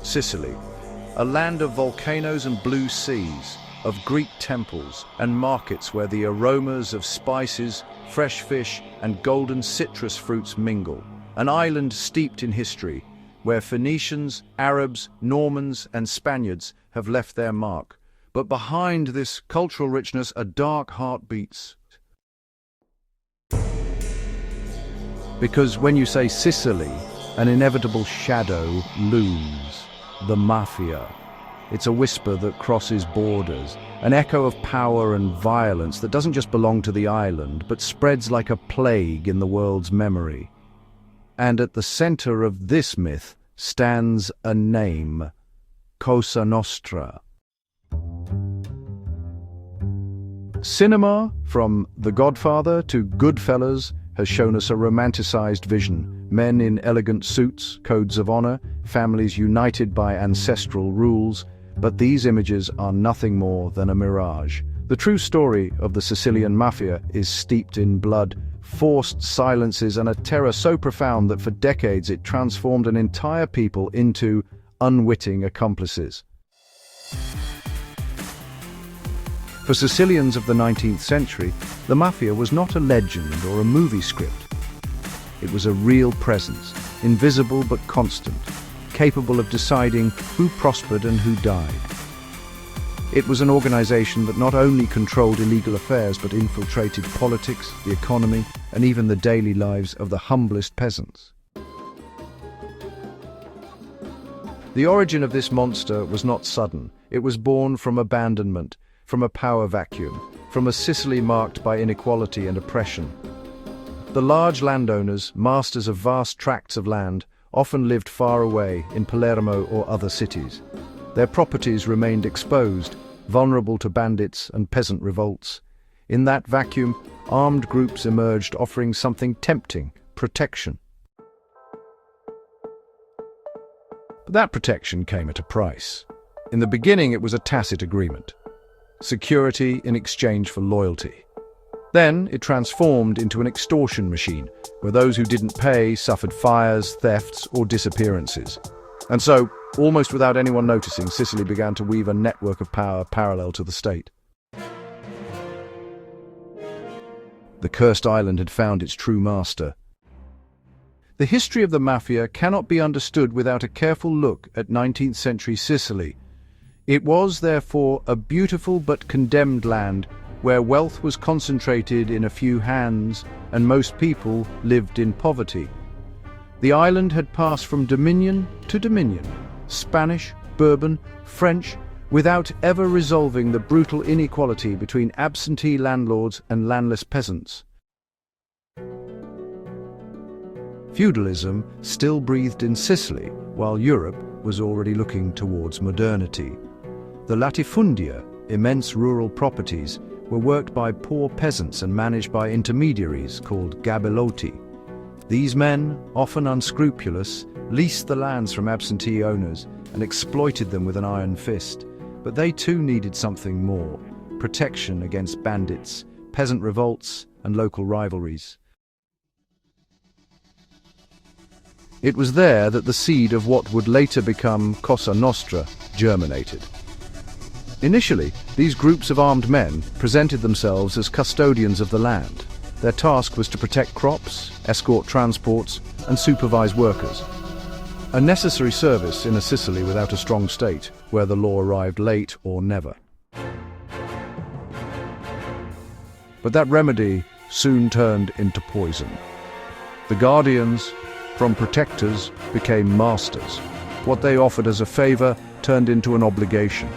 Sicily, a land of volcanoes and blue seas, of Greek temples and markets where the aromas of spices, fresh fish, and golden citrus fruits mingle. An island steeped in history, where Phoenicians, Arabs, Normans, and Spaniards have left their mark. But behind this cultural richness, a dark heart beats. Because when you say Sicily, an inevitable shadow looms: the Mafia. It's a whisper that crosses borders, an echo of power and violence that doesn't just belong to the island, but spreads like a plague in the world's memory. And at the center of this myth stands a name: Cosa Nostra. Cinema, from The Godfather to Goodfellas, has shown us a romanticized vision. Men in elegant suits, codes of honor, families united by ancestral rules. But these images are nothing more than a mirage. The true story of the Sicilian Mafia is steeped in blood, forced silences, and a terror so profound that for decades it transformed an entire people into unwitting accomplices. For Sicilians of the 19th century, the Mafia was not a legend or a movie script. It was a real presence, invisible but constant, capable of deciding who prospered and who died. It was an organization that not only controlled illegal affairs but infiltrated politics, the economy, and even the daily lives of the humblest peasants. The origin of this monster was not sudden. It was born from abandonment, from a power vacuum, from a Sicily marked by inequality and oppression. The large landowners, masters of vast tracts of land, often lived far away in Palermo or other cities. Their properties remained exposed, vulnerable to bandits and peasant revolts. In that vacuum, armed groups emerged, offering something tempting: protection. But that protection came at a price. In the beginning, it was a tacit agreement: security in exchange for loyalty. Then it transformed into an extortion machine, where those who didn't pay suffered fires, thefts, or disappearances. And so, almost without anyone noticing, Sicily began to weave a network of power parallel to the state. The cursed island had found its true master. The history of the Mafia cannot be understood without a careful look at 19th century Sicily. It was, therefore, a beautiful but condemned land where wealth was concentrated in a few hands and most people lived in poverty. The island had passed from dominion to dominion, Spanish, Bourbon, French, without ever resolving the brutal inequality between absentee landlords and landless peasants. Feudalism still breathed in Sicily, while Europe was already looking towards modernity. The latifundia, immense rural properties, were worked by poor peasants and managed by intermediaries called gabelotti. These men, often unscrupulous, leased the lands from absentee owners and exploited them with an iron fist. But they too needed something more: protection against bandits, peasant revolts, and local rivalries. It was there that the seed of what would later become Cosa Nostra germinated. Initially, these groups of armed men presented themselves as custodians of the land. Their task was to protect crops, escort transports, and supervise workers. A necessary service in a Sicily without a strong state, where the law arrived late or never. But that remedy soon turned into poison. The guardians, from protectors, became masters. What they offered as a favor turned into an obligation.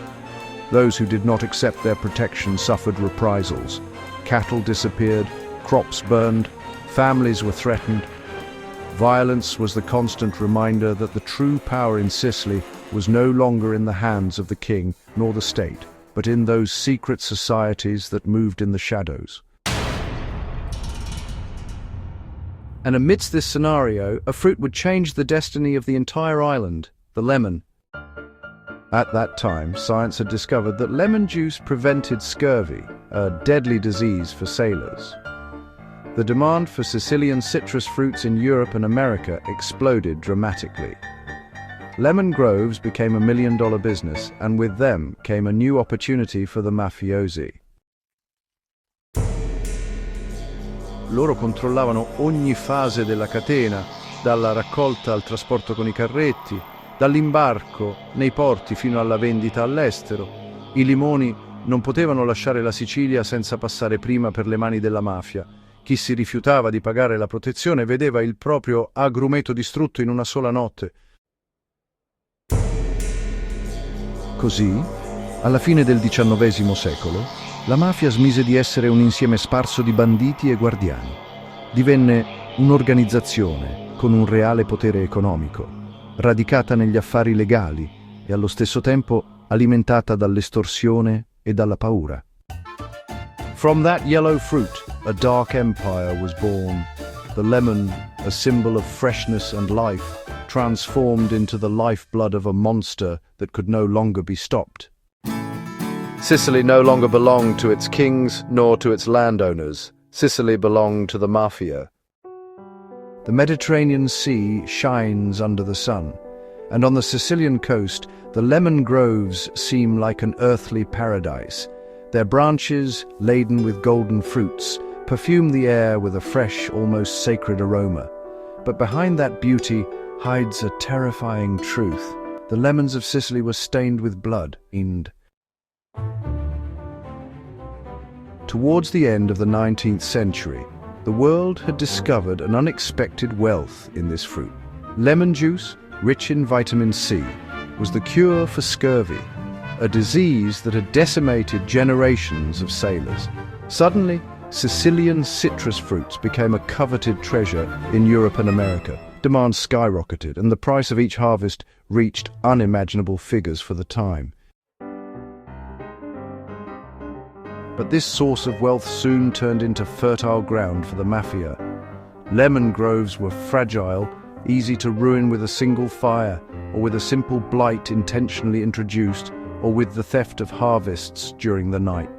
Those who did not accept their protection suffered reprisals. Cattle disappeared, crops burned, families were threatened. Violence was the constant reminder that the true power in Sicily was no longer in the hands of the king nor the state, but in those secret societies that moved in the shadows. And amidst this scenario, a fruit would change the destiny of the entire island: the lemon. At that time, science had discovered that lemon juice prevented scurvy, a deadly disease for sailors. The demand for Sicilian citrus fruits in Europe and America exploded dramatically. Lemon groves became a million-dollar business, and with them came a new opportunity for the mafiosi. Loro controllavano ogni fase della catena, dalla raccolta al trasporto con i carretti, dall'imbarco nei porti fino alla vendita all'estero. I limoni non potevano lasciare la Sicilia senza passare prima per le mani della mafia. Chi si rifiutava di pagare la protezione vedeva il proprio agrumeto distrutto in una sola notte. Così, alla fine del XIX secolo, la mafia smise di essere un insieme sparso di banditi e guardiani. Divenne un'organizzazione con un reale potere economico, radicata negli affari legali e allo stesso tempo alimentata dall'estorsione e dalla paura. From that yellow fruit, a dark empire was born. The lemon, a symbol of freshness and life, transformed into the lifeblood of a monster that could no longer be stopped. Sicily no longer belonged to its kings nor to its landowners. Sicily belonged to the mafia. The Mediterranean Sea shines under the sun, and on the Sicilian coast, the lemon groves seem like an earthly paradise. Their branches, laden with golden fruits, perfume the air with a fresh, almost sacred aroma. But behind that beauty hides a terrifying truth. The lemons of Sicily were stained with blood. Towards the end of the 19th century, the world had discovered an unexpected wealth in this fruit. Lemon juice, rich in vitamin C, was the cure for scurvy, a disease that had decimated generations of sailors. Suddenly, Sicilian citrus fruits became a coveted treasure in Europe and America. Demand skyrocketed, and the price of each harvest reached unimaginable figures for the time. But this source of wealth soon turned into fertile ground for the mafia. Lemon groves were fragile, easy to ruin with a single fire, or with a simple blight intentionally introduced, or with the theft of harvests during the night.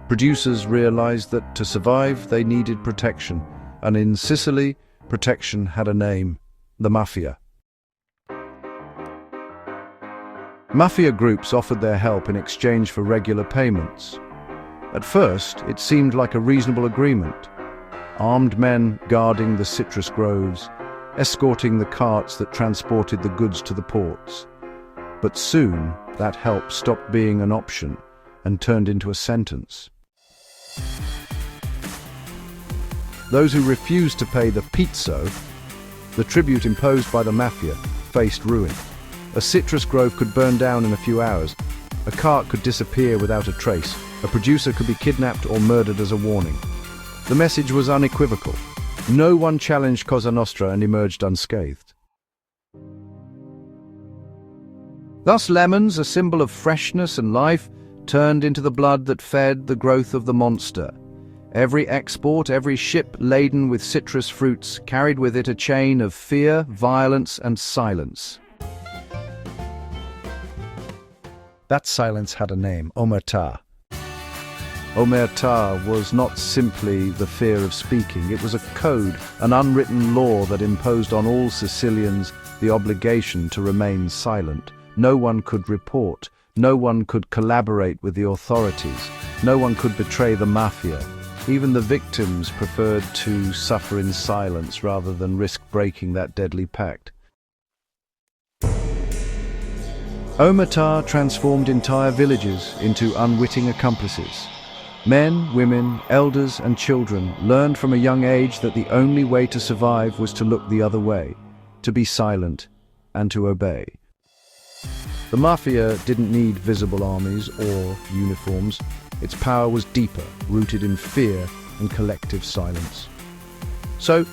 Producers realized that to survive they needed protection, and in Sicily, protection had a name: the mafia. Mafia groups offered their help in exchange for regular payments. At first, it seemed like a reasonable agreement. Armed men guarding the citrus groves, escorting the carts that transported the goods to the ports. But soon, that help stopped being an option and turned into a sentence. Those who refused to pay the pizzo, the tribute imposed by the mafia, faced ruin. A citrus grove could burn down in a few hours. A cart could disappear without a trace. A producer could be kidnapped or murdered as a warning. The message was unequivocal. No one challenged Cosa Nostra and emerged unscathed. Thus lemons, a symbol of freshness and life, turned into the blood that fed the growth of the monster. Every export, every ship laden with citrus fruits carried with it a chain of fear, violence, and silence. That silence had a name: omertà. Omertà was not simply the fear of speaking, it was a code, an unwritten law that imposed on all Sicilians the obligation to remain silent. No one could report, no one could collaborate with the authorities, no one could betray the mafia. Even the victims preferred to suffer in silence rather than risk breaking that deadly pact. Omertà transformed entire villages into unwitting accomplices. Men, women, elders, and children learned from a young age that the only way to survive was to look the other way, to be silent, and to obey. The mafia didn't need visible armies or uniforms. Its power was deeper, rooted in fear and collective silence. So,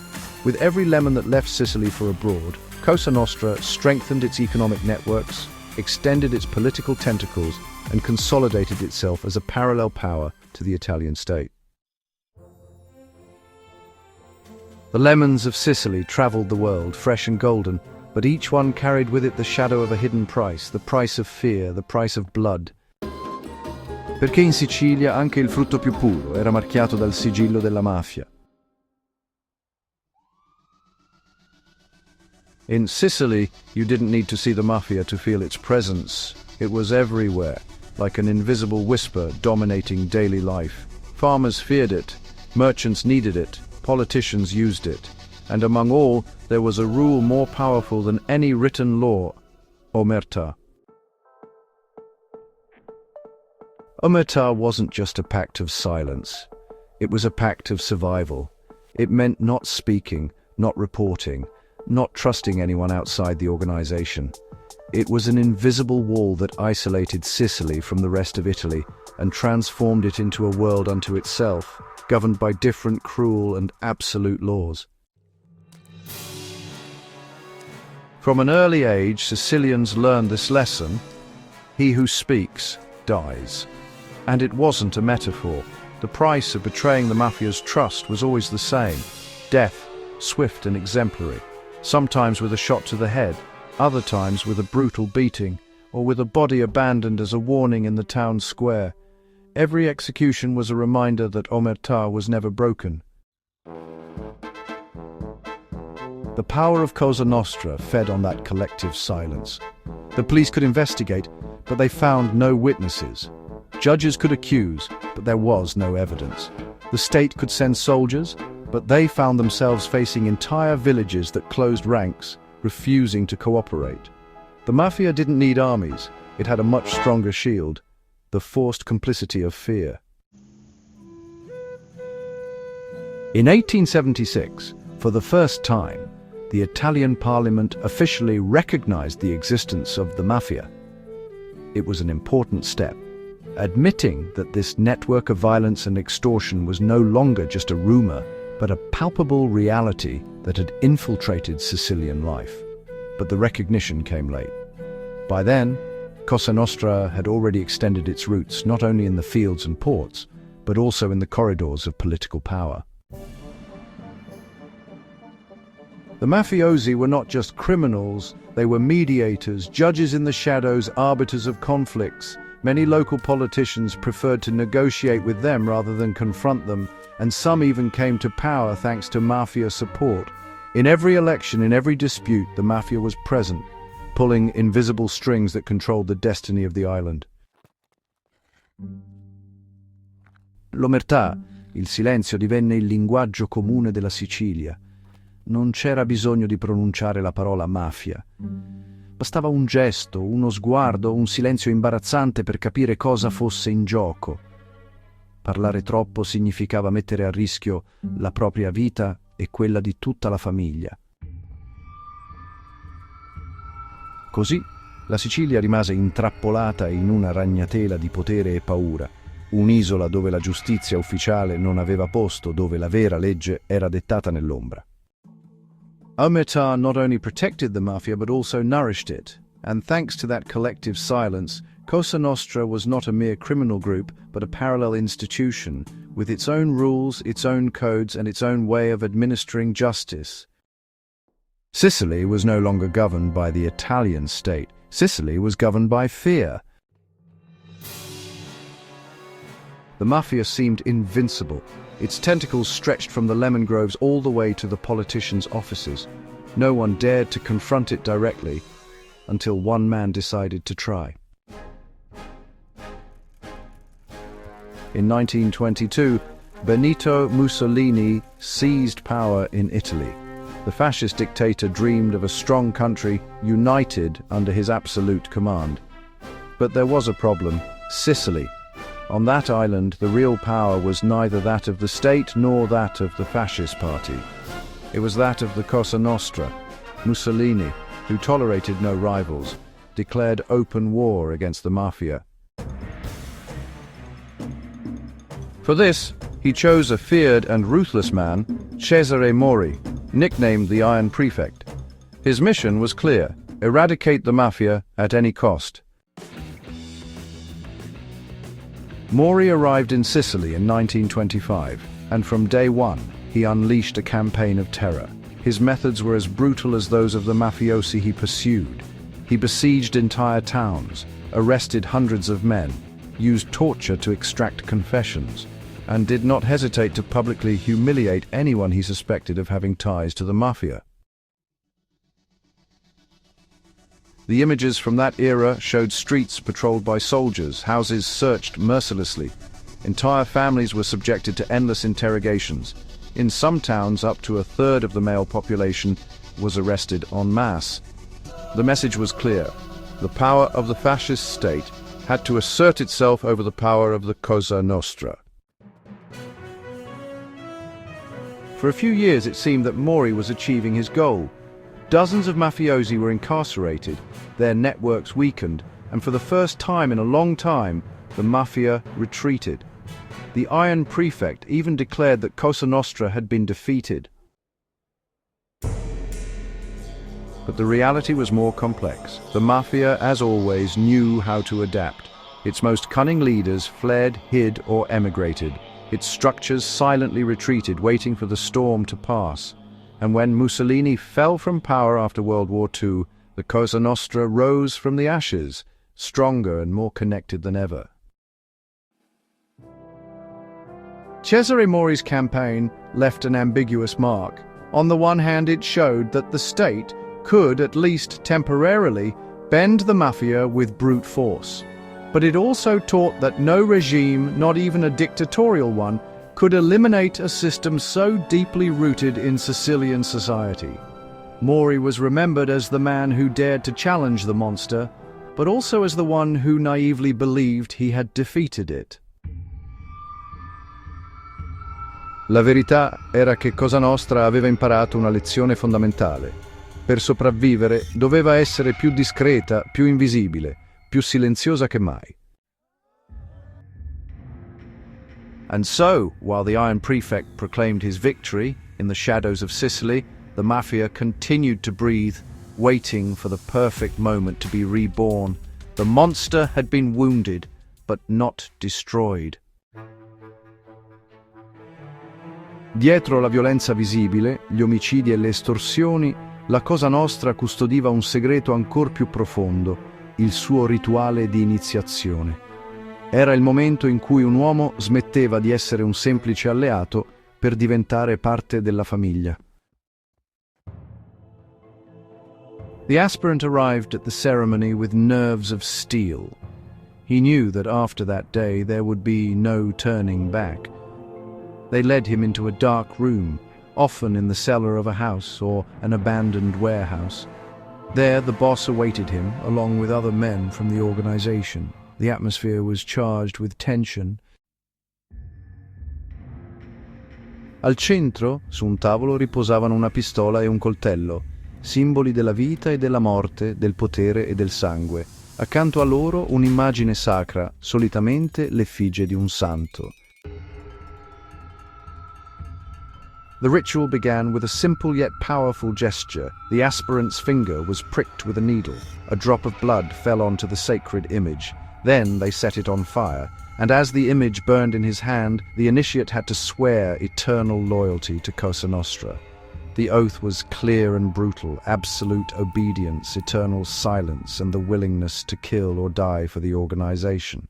with every lemon that left Sicily for abroad, Cosa Nostra strengthened its economic networks, extended its political tentacles, and consolidated itself as a parallel power to the Italian state. The lemons of Sicily traveled the world, fresh and golden, but each one carried with it the shadow of a hidden price, the price of fear, the price of blood. Perché in Sicilia anche il frutto più puro era marchiato dal sigillo della mafia. In Sicily, you didn't need to see the mafia to feel its presence. It was everywhere, like an invisible whisper dominating daily life. Farmers feared it, merchants needed it, politicians used it, and among all, there was a rule more powerful than any written law: omertà. Omertà wasn't just a pact of silence. It was a pact of survival. It meant not speaking, not reporting, not trusting anyone outside the organization. It was an invisible wall that isolated Sicily from the rest of Italy and transformed it into a world unto itself, governed by different cruel and absolute laws. From an early age, Sicilians learned this lesson: he who speaks dies. And it wasn't a metaphor. The price of betraying the mafia's trust was always the same: death, swift and exemplary, sometimes with a shot to the head, other times with a brutal beating, or with a body abandoned as a warning in the town square. Every execution was a reminder that omertà was never broken. The power of Cosa Nostra fed on that collective silence. The police could investigate, but they found no witnesses. Judges could accuse, but there was no evidence. The state could send soldiers, but they found themselves facing entire villages that closed ranks, refusing to cooperate. The mafia didn't need armies. It had a much stronger shield: the forced complicity of fear. In 1876, for the first time, the Italian parliament officially recognized the existence of the mafia. It was an important step, admitting that this network of violence and extortion was no longer just a rumor, but a palpable reality that had infiltrated Sicilian life. But the recognition came late. By then, Cosa Nostra had already extended its roots not only in the fields and ports, but also in the corridors of political power. The mafiosi were not just criminals, they were mediators, judges in the shadows, arbiters of conflicts. Many local politicians preferred to negotiate with them rather than confront them, and some even came to power thanks to mafia support. In every election, in every dispute, the mafia was present, pulling invisible strings that controlled the destiny of the island. L'omertà, il silenzio, divenne il linguaggio comune della Sicilia. Non c'era bisogno di pronunciare la parola mafia. Bastava un gesto, uno sguardo, un silenzio imbarazzante per capire cosa fosse in gioco. Parlare troppo significava mettere a rischio la propria vita e quella di tutta la famiglia. Così la Sicilia rimase intrappolata in una ragnatela di potere e paura, un'isola dove la giustizia ufficiale non aveva posto, dove la vera legge era dettata nell'ombra. Omertà not only protected the mafia but also nourished it, and thanks to that collective silence, Cosa Nostra was not a mere criminal group but a parallel institution, with its own rules, its own codes, and its own way of administering justice. Sicily was no longer governed by the Italian state. Sicily was governed by fear. The mafia seemed invincible. Its tentacles stretched from the lemon groves all the way to the politicians' offices. No one dared to confront it directly, until one man decided to try. In 1922, Benito Mussolini seized power in Italy. The fascist dictator dreamed of a strong country united under his absolute command. But there was a problem: Sicily. On that island, the real power was neither that of the state nor that of the fascist party. It was that of the Cosa Nostra. Mussolini, who tolerated no rivals, declared open war against the mafia. For this, he chose a feared and ruthless man, Cesare Mori, nicknamed the Iron Prefect. His mission was clear: eradicate the mafia at any cost. Mori arrived in Sicily in 1925, and from day one, he unleashed a campaign of terror. His methods were as brutal as those of the mafiosi he pursued. He besieged entire towns, arrested hundreds of men, used torture to extract confessions, and did not hesitate to publicly humiliate anyone he suspected of having ties to the mafia. The images from that era showed streets patrolled by soldiers, houses searched mercilessly. Entire families were subjected to endless interrogations. In some towns, up to a third of the male population was arrested en masse. The message was clear. The power of the fascist state had to assert itself over the power of the Cosa Nostra. For a few years it seemed that Mori was achieving his goal. Dozens of mafiosi were incarcerated, their networks weakened, and for the first time in a long time, the mafia retreated. The Iron Prefect even declared that Cosa Nostra had been defeated. But the reality was more complex. The mafia, as always, knew how to adapt. Its most cunning leaders fled, hid, or emigrated. Its structures silently retreated, waiting for the storm to pass. And when Mussolini fell from power after World War II, the Cosa Nostra rose from the ashes, stronger and more connected than ever. Cesare Mori's campaign left an ambiguous mark. On the one hand, it showed that the state could, at least temporarily, bend the mafia with brute force. But it also taught that no regime, not even a dictatorial one, could eliminate a system so deeply rooted in Sicilian society. Mori was remembered as the man who dared to challenge the monster, but also as the one who naively believed he had defeated it. La verità era che Cosa Nostra aveva imparato una lezione fondamentale. Per sopravvivere doveva essere più discreta, più invisibile, più silenziosa che mai. And so, while the Iron Prefect proclaimed his victory in the shadows of Sicily, the mafia continued to breathe, waiting for the perfect moment to be reborn. The monster had been wounded, but not destroyed. Dietro la violenza visibile, gli omicidi e le estorsioni, la Cosa Nostra custodiva un segreto ancor più profondo, il suo rituale di iniziazione. Era il momento in cui un uomo smetteva di essere un semplice alleato per diventare parte della famiglia. The aspirant arrived at the ceremony with nerves of steel. He knew that after that day there would be no turning back. They led him into a dark room, often in the cellar of a house or an abandoned warehouse. There the boss awaited him, along with other men from the organization. The atmosphere was charged with tension. Al centro, su un tavolo, riposavano una pistola e un coltello, simboli della vita e della morte, del potere e del sangue. Accanto a loro un'immagine sacra, solitamente l'effigie di un santo. The ritual began with a simple yet powerful gesture. The aspirant's finger was pricked with a needle. A drop of blood fell onto the sacred image. Then they set it on fire, and as the image burned in his hand, the initiate had to swear eternal loyalty to Cosa Nostra. The oath was clear and brutal: absolute obedience, eternal silence, and the willingness to kill or die for the organization.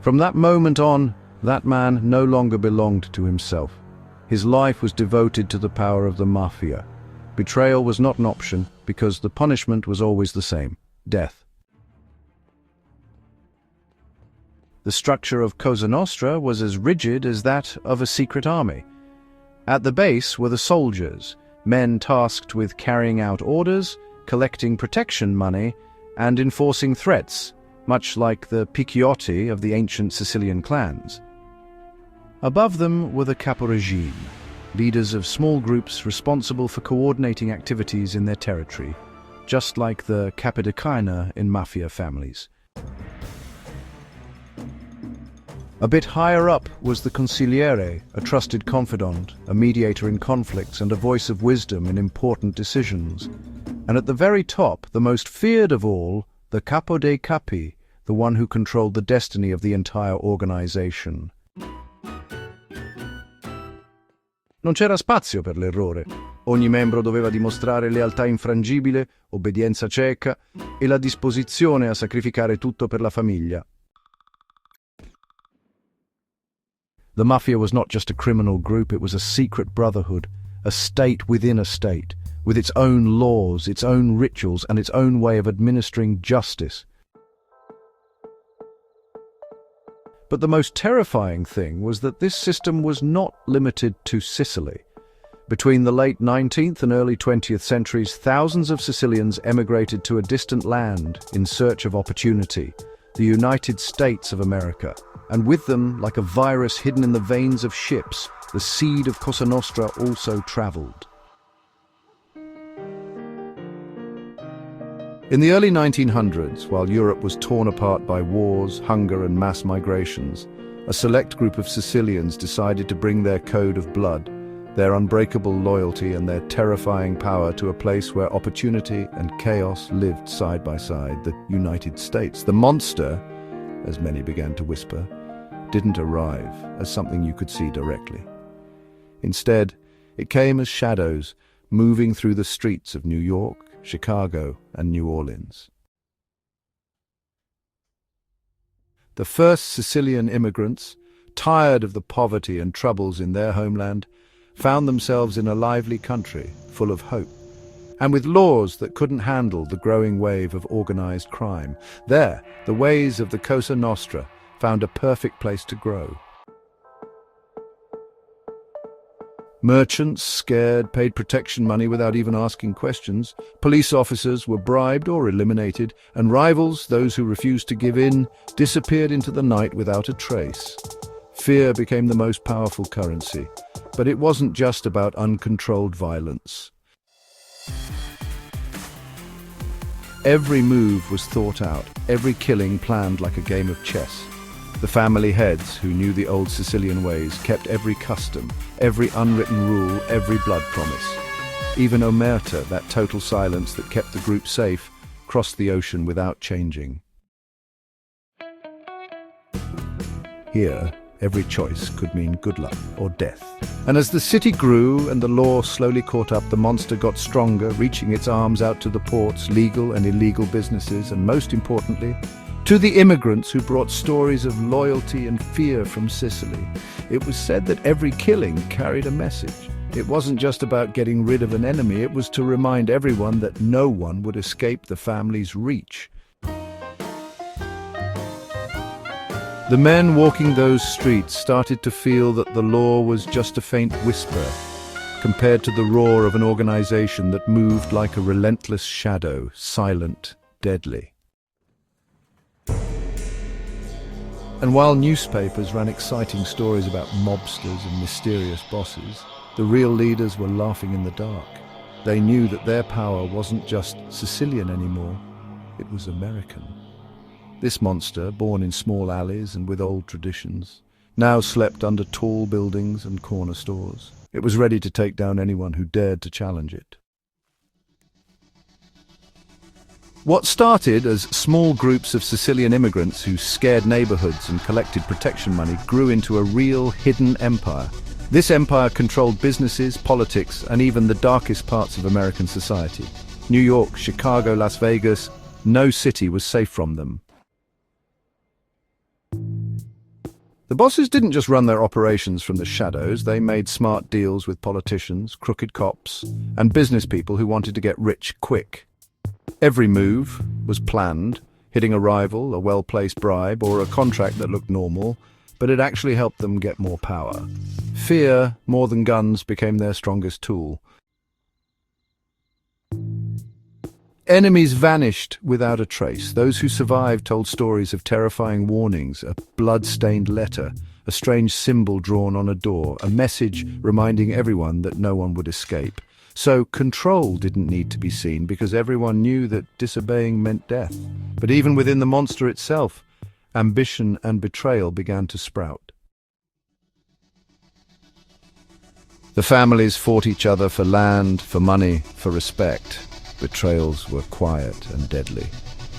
From that moment on, that man no longer belonged to himself. His life was devoted to the power of the mafia. Betrayal was not an option, because the punishment was always the same: death. The structure of Cosa Nostra was as rigid as that of a secret army. At the base were the soldiers, men tasked with carrying out orders, collecting protection money, and enforcing threats, much like the picchiotti of the ancient Sicilian clans. Above them were the caporegime, leaders of small groups responsible for coordinating activities in their territory, just like the capodecina in mafia families. A bit higher up was the consigliere, a trusted confidant, a mediator in conflicts, and a voice of wisdom in important decisions. And at the very top, the most feared of all, the capo dei capi, the one who controlled the destiny of the entire organization. Non c'era spazio per l'errore. Ogni membro doveva dimostrare lealtà infrangibile, obbedienza cieca e la disposizione a sacrificare tutto per la famiglia. The mafia was not just a criminal group, it was a secret brotherhood, a state within a state, with its own laws, its own rituals, and its own way of administering justice. But the most terrifying thing was that this system was not limited to Sicily. Between the late 19th and early 20th centuries, thousands of Sicilians emigrated to a distant land in search of opportunity, the United States of America. And with them, like a virus hidden in the veins of ships, the seed of Cosa Nostra also traveled. In the early 1900s, while Europe was torn apart by wars, hunger, and mass migrations, a select group of Sicilians decided to bring their code of blood, their unbreakable loyalty, and their terrifying power to a place where opportunity and chaos lived side by side: the United States. The monster, as many began to whisper, didn't arrive as something you could see directly. Instead, it came as shadows moving through the streets of New York, Chicago, and New Orleans. The first Sicilian immigrants, tired of the poverty and troubles in their homeland, found themselves in a lively country full of hope, and with laws that couldn't handle the growing wave of organized crime. There, the ways of the Cosa Nostra found a perfect place to grow. Merchants, scared, paid protection money without even asking questions. Police officers were bribed or eliminated, and rivals, those who refused to give in, disappeared into the night without a trace. Fear became the most powerful currency, but it wasn't just about uncontrolled violence. Every move was thought out, every killing planned like a game of chess. The family heads, who knew the old Sicilian ways, kept every custom, every unwritten rule, every blood promise. Even Omerta, that total silence that kept the group safe, crossed the ocean without changing. Here, every choice could mean good luck or death. And as the city grew and the law slowly caught up, the monster got stronger, reaching its arms out to the ports, legal and illegal businesses, and most importantly, to the immigrants who brought stories of loyalty and fear from Sicily. It was said that every killing carried a message. It wasn't just about getting rid of an enemy, it was to remind everyone that no one would escape the family's reach. The men walking those streets started to feel that the law was just a faint whisper compared to the roar of an organization that moved like a relentless shadow, silent, deadly. And while newspapers ran exciting stories about mobsters and mysterious bosses, the real leaders were laughing in the dark. They knew that their power wasn't just Sicilian anymore, it was American. This monster, born in small alleys and with old traditions, now slept under tall buildings and corner stores. It was ready to take down anyone who dared to challenge it. What started as small groups of Sicilian immigrants who scared neighborhoods and collected protection money grew into a real hidden empire. This empire controlled businesses, politics, and even the darkest parts of American society. New York, Chicago, Las Vegas, no city was safe from them. The bosses didn't just run their operations from the shadows, they made smart deals with politicians, crooked cops, and business people who wanted to get rich quick. Every move was planned, hitting a rival, a well-placed bribe, or a contract that looked normal, but it actually helped them get more power. Fear, more than guns, became their strongest tool. Enemies vanished without a trace. Those who survived told stories of terrifying warnings, a blood-stained letter, a strange symbol drawn on a door, a message reminding everyone that no one would escape. So control didn't need to be seen because everyone knew that disobeying meant death. But even within the monster itself, ambition and betrayal began to sprout. The families fought each other for land, for money, for respect. Betrayals were quiet and deadly.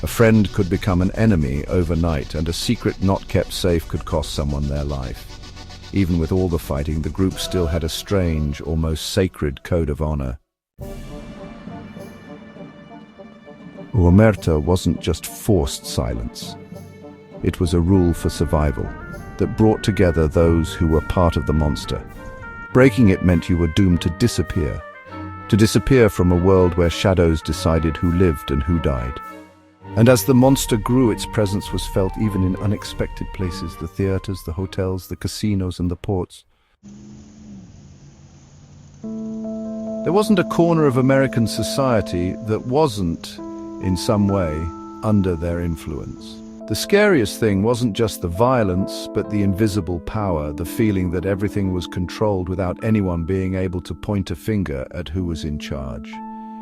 A friend could become an enemy overnight, and a secret not kept safe could cost someone their life. Even with all the fighting, the group still had a strange, almost sacred code of honor. Omerta wasn't just forced silence. It was a rule for survival that brought together those who were part of the monster. Breaking it meant you were doomed to disappear, to disappear from a world where shadows decided who lived and who died. And as the monster grew, its presence was felt even in unexpected places: the theaters, the hotels, the casinos, and the ports. There wasn't a corner of American society that wasn't, in some way, under their influence. The scariest thing wasn't just the violence, but the invisible power, the feeling that everything was controlled without anyone being able to point a finger at who was in charge.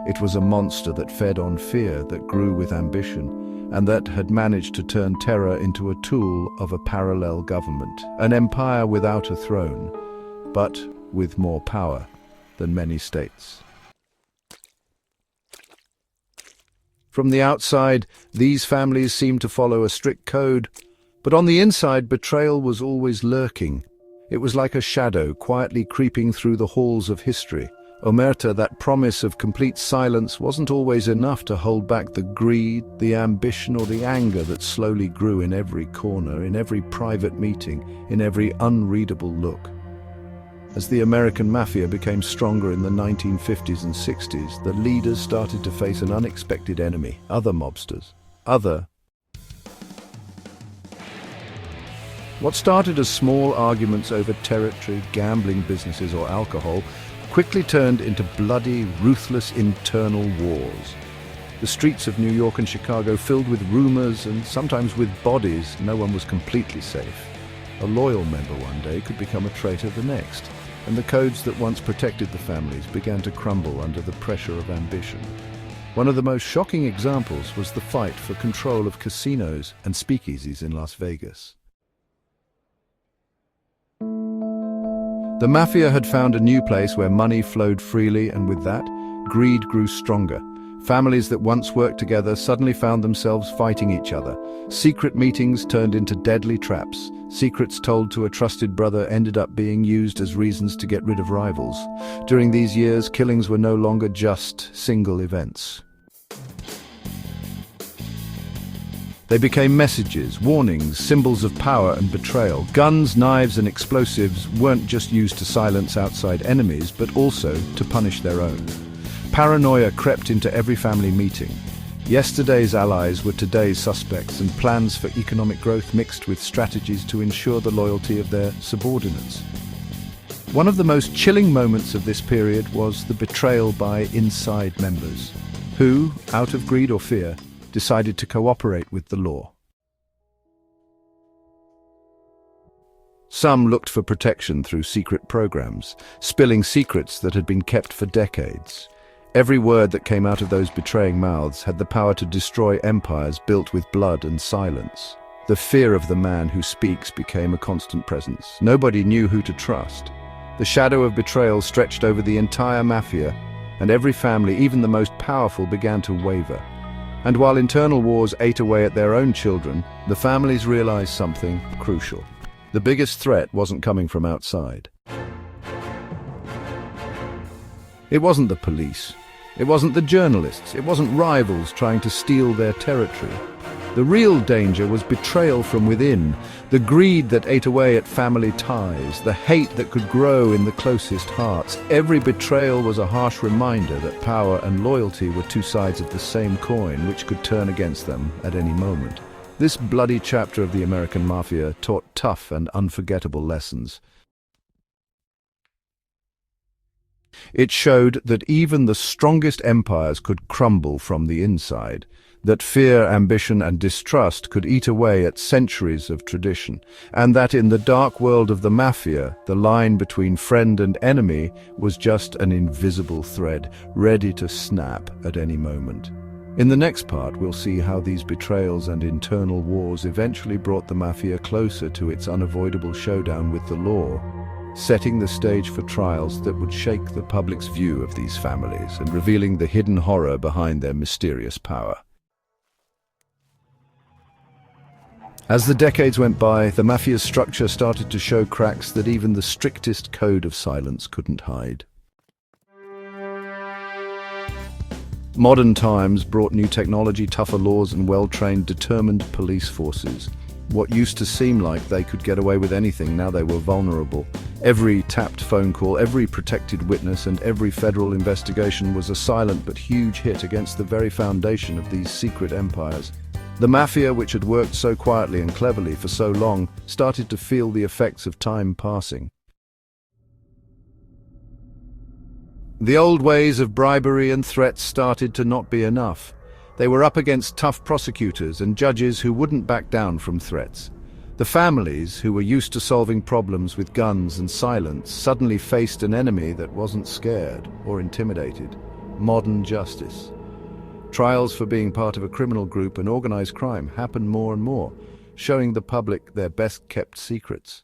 It was a monster that fed on fear, that grew with ambition, and that had managed to turn terror into a tool of a parallel government, an empire without a throne, but with more power than many states. From the outside, these families seemed to follow a strict code, but on the inside, betrayal was always lurking. It was like a shadow quietly creeping through the halls of history. Omerta, that promise of complete silence, wasn't always enough to hold back the greed, the ambition, or the anger that slowly grew in every corner, in every private meeting, in every unreadable look. As the American Mafia became stronger in the 1950s and 60s, the leaders started to face an unexpected enemy: other mobsters. What started as small arguments over territory, gambling businesses, or alcohol quickly turned into bloody, ruthless internal wars. The streets of New York and Chicago filled with rumors and sometimes with bodies. No one was completely safe. A loyal member one day could become a traitor the next, and the codes that once protected the families began to crumble under the pressure of ambition. One of the most shocking examples was the fight for control of casinos and speakeasies in Las Vegas. The Mafia had found a new place where money flowed freely, and with that, greed grew stronger. Families that once worked together suddenly found themselves fighting each other. Secret meetings turned into deadly traps. Secrets told to a trusted brother ended up being used as reasons to get rid of rivals. During these years, killings were no longer just single events. They became messages, warnings, symbols of power and betrayal. Guns, knives, and explosives weren't just used to silence outside enemies, but also to punish their own. Paranoia crept into every family meeting. Yesterday's allies were today's suspects, and plans for economic growth mixed with strategies to ensure the loyalty of their subordinates. One of the most chilling moments of this period was the betrayal by inside members, who, out of greed or fear, decided to cooperate with the law. Some looked for protection through secret programs, spilling secrets that had been kept for decades. Every word that came out of those betraying mouths had the power to destroy empires built with blood and silence. The fear of the man who speaks became a constant presence. Nobody knew who to trust. The shadow of betrayal stretched over the entire mafia, and every family, even the most powerful, began to waver. And while internal wars ate away at their own children, the families realized something crucial. The biggest threat wasn't coming from outside. It wasn't the police. It wasn't the journalists. It wasn't rivals trying to steal their territory. The real danger was betrayal from within, the greed that ate away at family ties, the hate that could grow in the closest hearts. Every betrayal was a harsh reminder that power and loyalty were two sides of the same coin, which could turn against them at any moment. This bloody chapter of the American Mafia taught tough and unforgettable lessons. It showed that even the strongest empires could crumble from the inside, that fear, ambition, and distrust could eat away at centuries of tradition, and that in the dark world of the mafia, the line between friend and enemy was just an invisible thread, ready to snap at any moment. In the next part, we'll see how these betrayals and internal wars eventually brought the mafia closer to its unavoidable showdown with the law, setting the stage for trials that would shake the public's view of these families and revealing the hidden horror behind their mysterious power. As the decades went by, the mafia's structure started to show cracks that even the strictest code of silence couldn't hide. Modern times brought new technology, tougher laws, and well-trained, determined police forces. What used to seem like they could get away with anything, now they were vulnerable. Every tapped phone call, every protected witness, and every federal investigation was a silent but huge hit against the very foundation of these secret empires. The mafia, which had worked so quietly and cleverly for so long, started to feel the effects of time passing. The old ways of bribery and threats started to not be enough. They were up against tough prosecutors and judges who wouldn't back down from threats. The families, who were used to solving problems with guns and silence, suddenly faced an enemy that wasn't scared or intimidated: modern justice. Trials for being part of a criminal group and organized crime happened more and more, showing the public their best-kept secrets.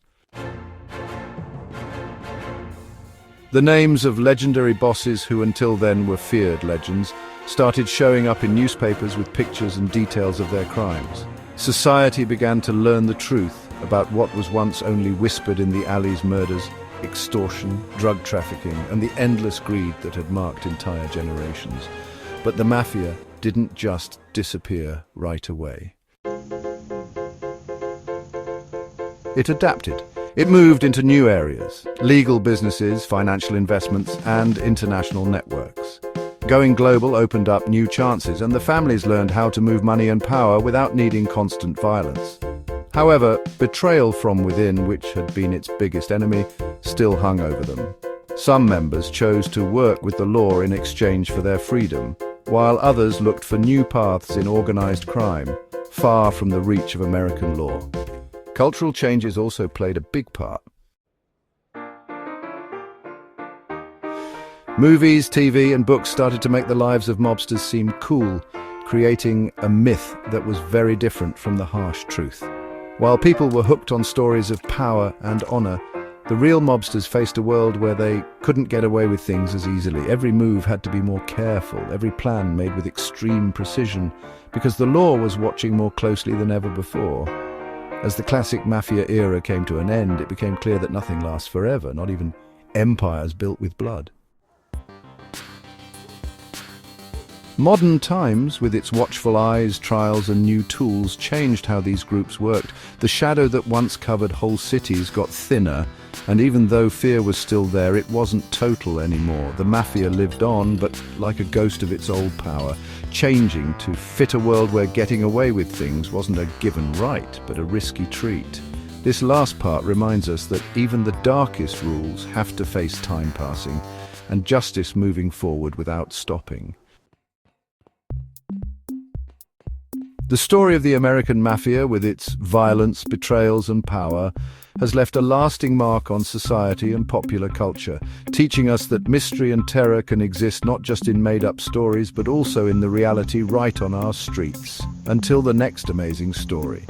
The names of legendary bosses who until then were feared legends started showing up in newspapers with pictures and details of their crimes. Society began to learn the truth about what was once only whispered in the alleys: murders, extortion, drug trafficking, and the endless greed that had marked entire generations. But the mafia didn't just disappear right away. It adapted. It moved into new areas: legal businesses, financial investments, and international networks. Going global opened up new chances, and the families learned how to move money and power without needing constant violence. However, betrayal from within, which had been its biggest enemy, still hung over them. Some members chose to work with the law in exchange for their freedom, while others looked for new paths in organized crime, far from the reach of American law. Cultural changes also played a big part. Movies, TV, and books started to make the lives of mobsters seem cool, creating a myth that was very different from the harsh truth. While people were hooked on stories of power and honor, the real mobsters faced a world where they couldn't get away with things as easily. Every move had to be more careful, every plan made with extreme precision, because the law was watching more closely than ever before. As the classic mafia era came to an end, it became clear that nothing lasts forever, not even empires built with blood. Modern times, with its watchful eyes, trials, and new tools, changed how these groups worked. The shadow that once covered whole cities got thinner, and even though fear was still there, it wasn't total anymore. The mafia lived on, but like a ghost of its old power, changing to fit a world where getting away with things wasn't a given right, but a risky treat. This last part reminds us that even the darkest rules have to face time passing, and justice moving forward without stopping. The story of the American Mafia, with its violence, betrayals, and power, has left a lasting mark on society and popular culture, teaching us that mystery and terror can exist not just in made-up stories, but also in the reality right on our streets. Until the next amazing story.